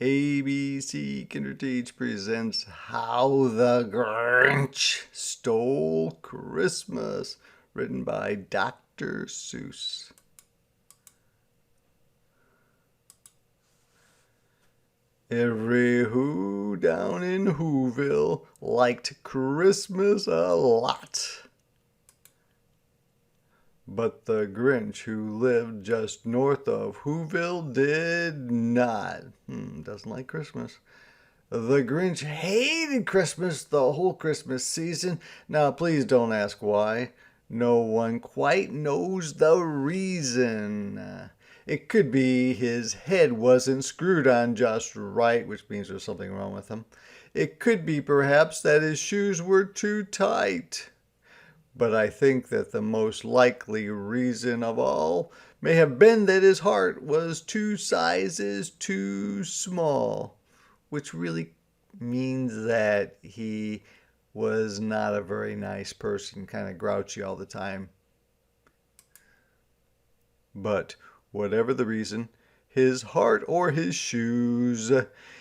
ABC Kinderteach presents How the Grinch Stole Christmas, written by Dr. Seuss. Every who down in Whoville liked Christmas a lot. But the Grinch, who lived just north of Whoville, did not. Doesn't like Christmas. The Grinch hated Christmas the whole Christmas season. Now, please don't ask why. No one quite knows the reason. It could be his head wasn't screwed on just right, which means there's something wrong with him. It could be perhaps that his shoes were too tight. But I think that the most likely reason of all may have been that his heart was 2 sizes too small, which really means that he was not a very nice person, kind of grouchy all the time. But whatever the reason, his heart or his shoes,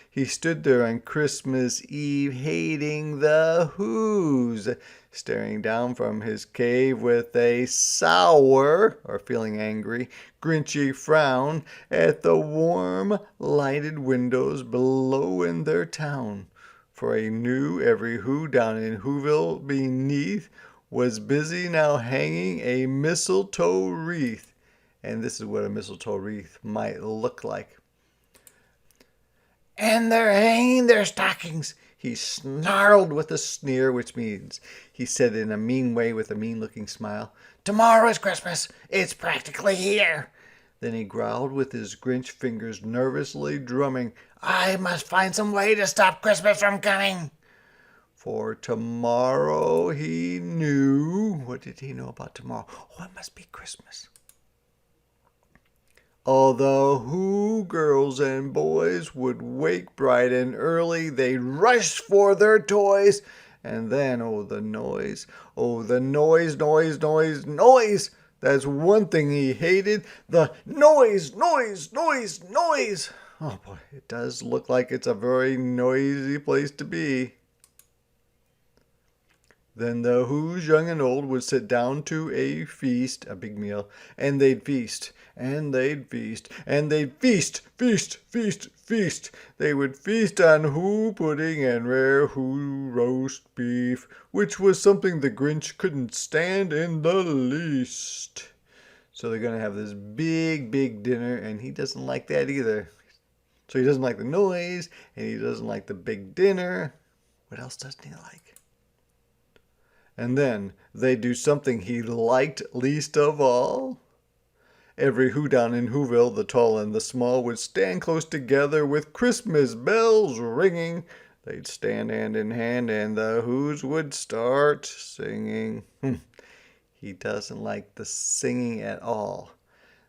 he stood there on Christmas Eve hating the Who's, staring down from his cave with a sour, or feeling angry, grinchy frown at the warm, lighted windows below in their town. For he knew every Who down in Whoville beneath was busy now hanging a mistletoe wreath. And this is what a mistletoe wreath might look like. And they're hanging their stockings, he snarled with a sneer, which means he said in a mean way with a mean-looking smile, "Tomorrow is Christmas. It's practically here." Then he growled with his Grinch fingers nervously drumming, "I must find some way to stop Christmas from coming." For tomorrow he knew. What did he know about tomorrow? Oh, it must be Christmas. All the Who girls and boys would wake bright and early. They'd rush for their toys. And then, oh, the noise. Oh, the noise, noise, noise, noise. That's one thing he hated. The noise, noise, noise, noise. Oh, boy, it does look like it's a very noisy place to be. Then the Who's young and old would sit down to a feast, a big meal, and they'd feast, and they'd feast, and they'd feast, feast, feast, feast. They would feast on Who pudding and rare Who roast beef, which was something the Grinch couldn't stand in the least. So they're going to have this big, big dinner, and he doesn't like that either. So he doesn't like the noise, and he doesn't like the big dinner. What else doesn't he like? And then they'd do something he liked least of all. Every Who down in Whoville, the tall and the small, would stand close together with Christmas bells ringing. They'd stand hand in hand, and the Who's would start singing. He doesn't like the singing at all.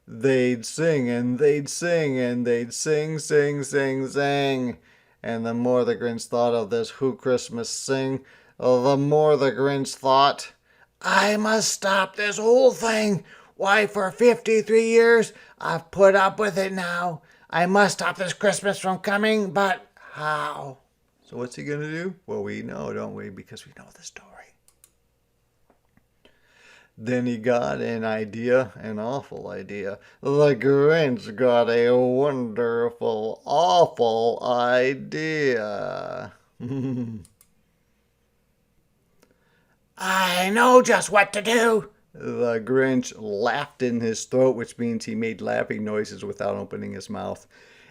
They'd sing, and they'd sing, and they'd sing, sing, sing, sing. And the more the Grinch thought of this Who Christmas sing, the more the Grinch thought, "I must stop this whole thing. Why, for 53 years, I've put up with it now. I must stop this Christmas from coming, but how?" So what's he going to do? Well, we know, don't we? Because we know the story. Then he got an idea, an awful idea. The Grinch got a wonderful, awful idea. "I know just what to do." The Grinch laughed in his throat, which means he made laughing noises without opening his mouth.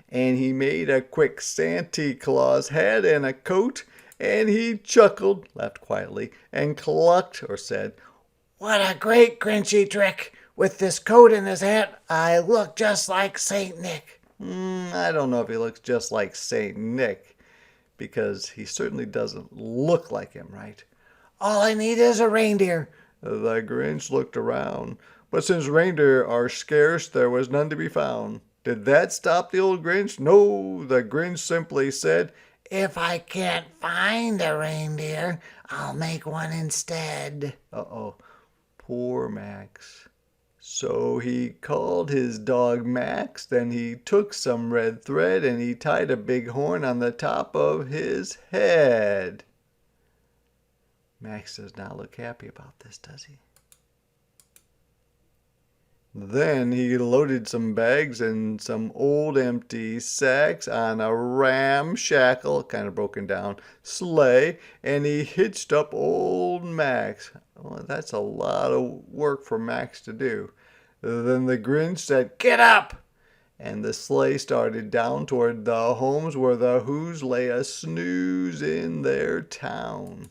And he made a quick Santa Claus hat and a coat, and he chuckled, laughed quietly, and clucked, or said, "What a great Grinchy trick! With this coat and this hat, I look just like Saint Nick." I don't know if he looks just like Saint Nick, because he certainly doesn't look like him, right? "All I need is a reindeer." The Grinch looked around, but since reindeer are scarce, there was none to be found. Did that stop the old Grinch? No, the Grinch simply said, "If I can't find a reindeer, I'll make one instead." Uh-oh, poor Max. So he called his dog Max, then he took some red thread and he tied a big horn on the top of his head. Max does not look happy about this, does he? Then he loaded some bags and some old empty sacks on a ramshackle, kind of broken down, sleigh, and he hitched up old Max. Well, that's a lot of work for Max to do. Then the Grinch said, "Get up!" And the sleigh started down toward the homes where the Who's lay a snooze in their town.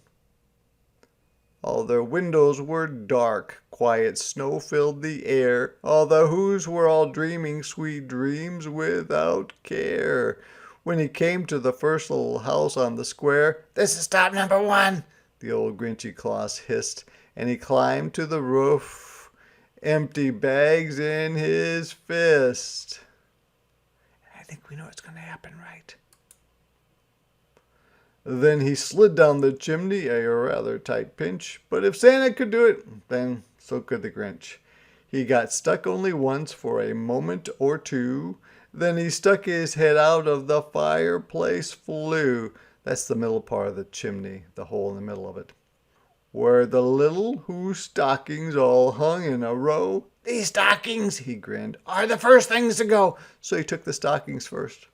All their windows were dark, quiet snow filled the air. All the Who's were all dreaming sweet dreams without care. When he came to the first little house on the square, "This is stop number 1," the old Grinchy Claus hissed, and he climbed to the roof, empty bags in his fist. I think we know what's going to happen, right? Then he slid down the chimney, a rather tight pinch, but if Santa could do it, then so could the Grinch. He got stuck only once for a moment or two, then he stuck his head out of the fireplace flue. That's the middle part of the chimney, the hole in the middle of it, where the little Who stockings all hung in a row. "These stockings," he grinned, "are the first things to go." So he took the stockings first.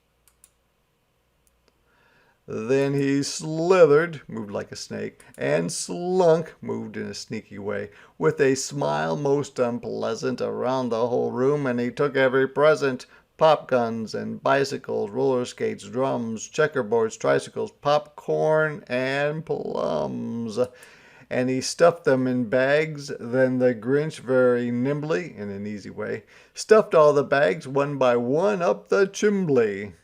Then he slithered, moved like a snake, and slunk, moved in a sneaky way, with a smile most unpleasant around the whole room, and he took every present: pop guns and bicycles, roller skates, drums, checkerboards, tricycles, popcorn, and plums. And he stuffed them in bags. Then the Grinch very nimbly, in an easy way, stuffed all the bags one by one up the chimbley.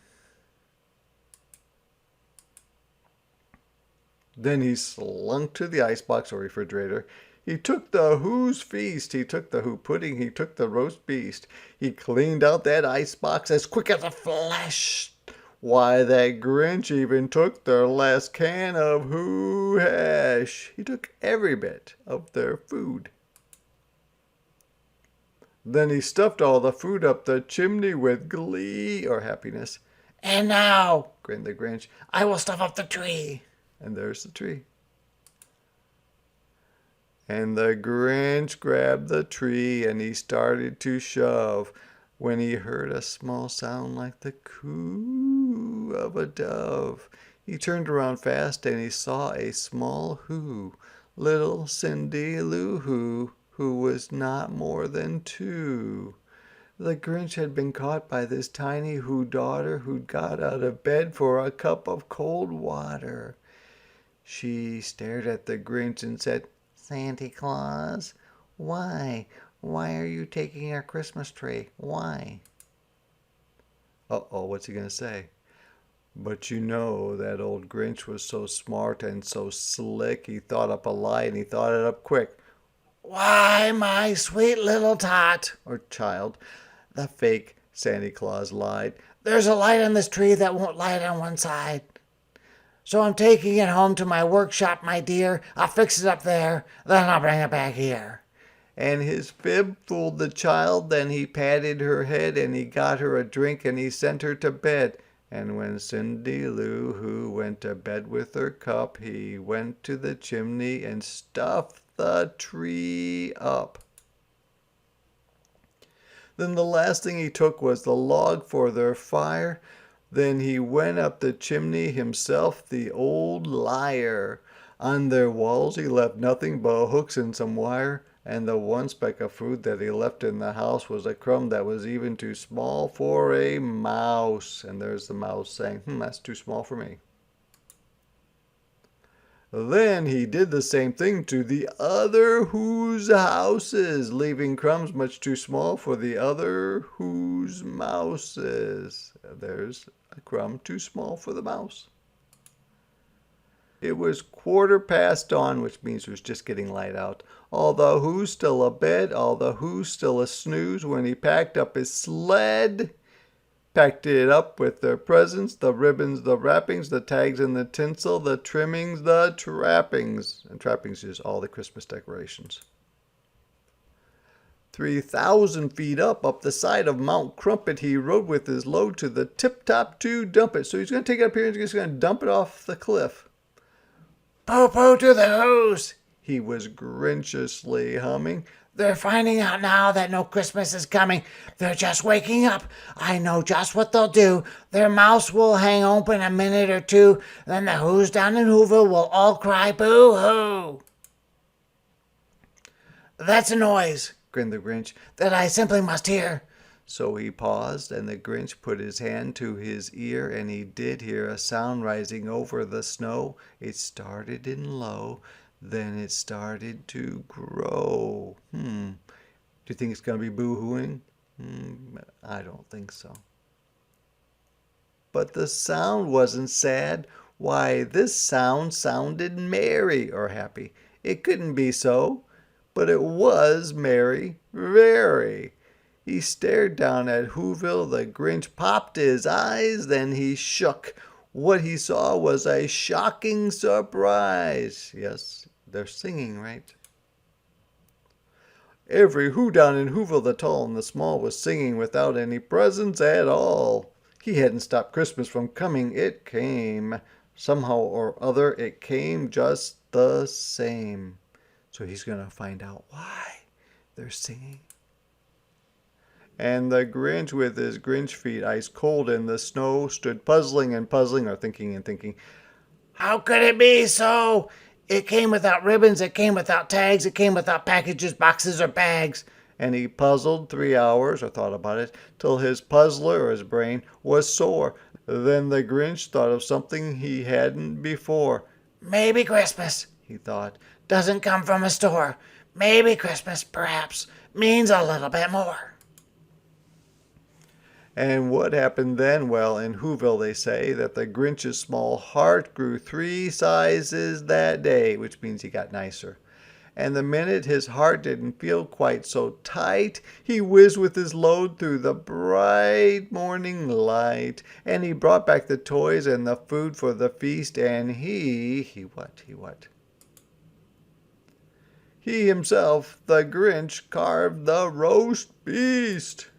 Then he slunk to the icebox or refrigerator. He took the Who's feast. He took the Who pudding. He took the roast beast. He cleaned out that icebox as quick as a flash. Why, that Grinch even took their last can of Who hash. He took every bit of their food. Then he stuffed all the food up the chimney with glee or happiness. "And now," grinned the Grinch, "I will stuff up the tree." And there's the tree. And the Grinch grabbed the tree and he started to shove, when he heard a small sound like the coo of a dove. He turned around fast and he saw a small Who, little Cindy Lou who was not more than 2. The Grinch had been caught by this tiny Who daughter who'd got out of bed for a cup of cold water. She stared at the Grinch and said, "Santa Claus, why? Why are you taking our Christmas tree? Why?" Uh-oh, what's he going to say? But you know that old Grinch was so smart and so slick, he thought up a lie and he thought it up quick. "Why, my sweet little tot," or child, the fake Santa Claus lied, "there's a light on this tree that won't light on one side. So I'm taking it home to my workshop, my dear. I'll fix it up there, then I'll bring it back here." And his fib fooled the child. Then he patted her head and he got her a drink and he sent her to bed. And when Cindy Lou Who went to bed with her cup, he went to the chimney and stuffed the tree up. Then the last thing he took was the log for their fire. Then he went up the chimney himself, the old liar. On their walls he left nothing but hooks and some wire, and the one speck of food that he left in the house was a crumb that was even too small for a mouse. And there's the mouse saying, "That's too small for me." Then he did the same thing to the other Who's houses, leaving crumbs much too small for the other Who's mouses. There's a crumb too small for the mouse. It was 1/4 dawn, which means it was just getting light out. All the Who's still abed, all the Who's still a snooze, when he packed up his sled. Packed it up with their presents, the ribbons, the wrappings, the tags and the tinsel, the trimmings, the trappings. And trappings is all the Christmas decorations. 3,000 feet up the side of Mount Crumpet, he rode with his load to the tip-top to dump it. So he's going to take it up here and he's going to dump it off the cliff. "Pooh-pooh to the who's," he was grinchiously humming. "They're finding out now that no Christmas is coming. They're just waking up. I know just what they'll do. Their mouths will hang open a minute or two. Then the who's down in Whoville will all cry boo-hoo." "That's a noise," grinned the Grinch, "that I simply must hear." So he paused, and the Grinch put his hand to his ear, and he did hear a sound rising over the snow. It started in low, then it started to grow. Do you think it's going to be boo-hooing? I don't think so. But the sound wasn't sad. Why, this sound sounded merry or happy. It couldn't be so, but it was merry, very. He stared down at Whoville. The Grinch popped his eyes, then he shook. What he saw was a shocking surprise. Yes, they're singing, right? Every who down in Whoville, the tall and the small, was singing without any presents at all. He hadn't stopped Christmas from coming. It came. Somehow or other, it came just the same. So he's going to find out why they're singing. And the Grinch, with his Grinch feet ice cold in the snow, stood puzzling and puzzling, or thinking and thinking. "How could it be so? It came without ribbons, it came without tags, it came without packages, boxes, or bags." And he puzzled 3 hours, or thought about it, till his puzzler, or his brain, was sore. Then the Grinch thought of something he hadn't before. "Maybe Christmas," he thought, "doesn't come from a store. Maybe Christmas, perhaps, means a little bit more." And what happened then? Well, in Whoville they say that the Grinch's small heart grew 3 sizes that day, which means he got nicer. And the minute his heart didn't feel quite so tight, he whizzed with his load through the bright morning light. And he brought back the toys and the food for the feast, and he what? He himself, the Grinch, carved the roast beast.